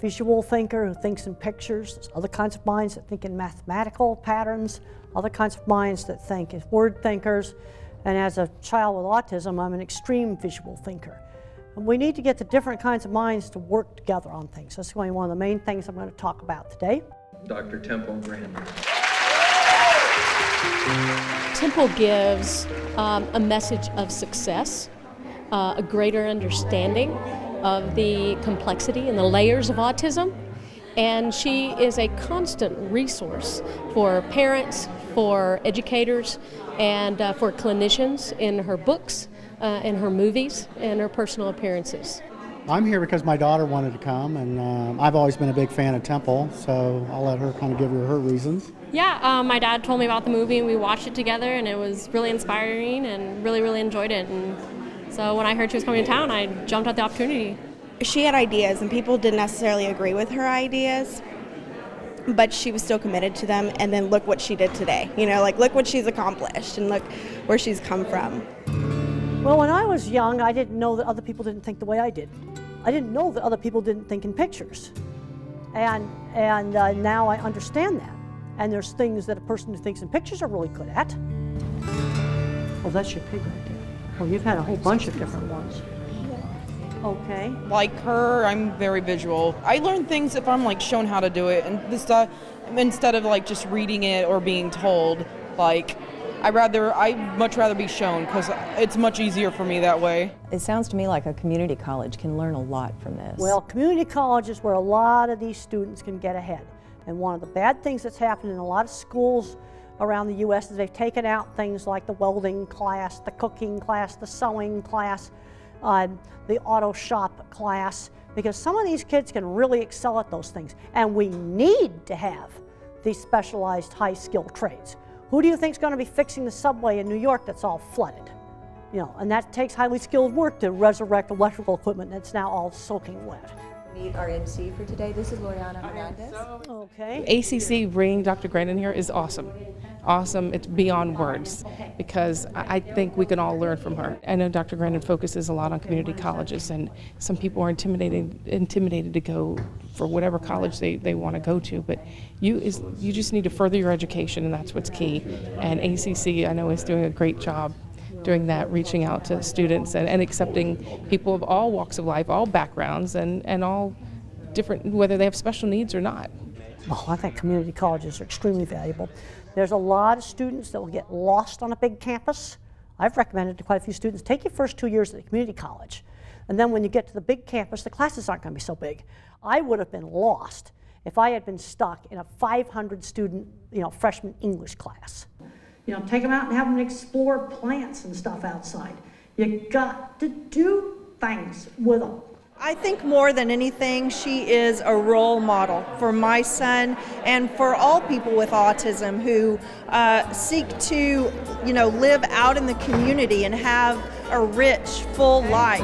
visual thinker who thinks in pictures. There's other kinds of minds that think in mathematical patterns, other kinds of minds that think as word thinkers. And as a child with autism, I'm an extreme visual thinker. And we need to get the different kinds of minds to work together on things. That's going to be one of the main things I'm going to talk about today. Dr. Temple Grandin. Temple gives a message of success, a greater understanding of the complexity and the layers of autism, and she is a constant resource for parents, for educators, and for clinicians in her books, in her movies, and her personal appearances. I'm here because my daughter wanted to come, and I've always been a big fan of Temple, so I'll let her kind of give her reasons. Yeah, my dad told me about the movie and we watched it together, and it was really inspiring and really enjoyed it. And so when I heard she was coming to town, I jumped at the opportunity. She had ideas and people didn't necessarily agree with her ideas, but she was still committed to them, and then look what she did today. You know, like look what she's accomplished and look where she's come from. Well, when I was young, I didn't know that other people didn't think the way I did. I didn't know that other people didn't think in pictures. And now I understand that. And there's things that a person who thinks in pictures are really good at. Oh, that's your pig right there. Oh, you've had a whole bunch of different ones. Okay. Like her, I'm very visual. I learn things if I'm like shown how to do it, and this stuff instead of like just reading it or being told. Like I'd much rather be shown because it's much easier for me that way. It sounds to me like a community college can learn a lot from this. Well, community college is where a lot of these students can get ahead. And one of the bad things that's happened in a lot of schools around the U.S. is they've taken out things like the welding class, the cooking class, the sewing class, the auto shop class, because some of these kids can really excel at those things. And we need to have these specialized high-skilled trades. Who do you think is going to be fixing the subway in New York that's all flooded? You know, and that takes highly skilled work to resurrect electrical equipment that's now all soaking wet. Meet our MC for today. This is Loriana Hernandez. Okay. ACC bringing Dr. Grandin here is awesome. Awesome. It's beyond words, because I think we can all learn from her. I know Dr. Grandin focuses a lot on community colleges, and some people are intimidated to go for whatever college they want to go to, but you just need to further your education, and that's what's key. And ACC, I know, is doing a great job doing that, reaching out to students and accepting people of all walks of life, all backgrounds, and all different, whether they have special needs or not. Oh, I think community colleges are extremely valuable. There's a lot of students that will get lost on a big campus. I've recommended to quite a few students, take your first 2 years at the community college, and then when you get to the big campus, the classes aren't going to be so big. I would have been lost if I had been stuck in a 500 student, freshman English class. Take them out and have them explore plants and stuff outside. You got to do things with them. I think more than anything, she is a role model for my son and for all people with autism who seek to, live out in the community and have a rich, full life.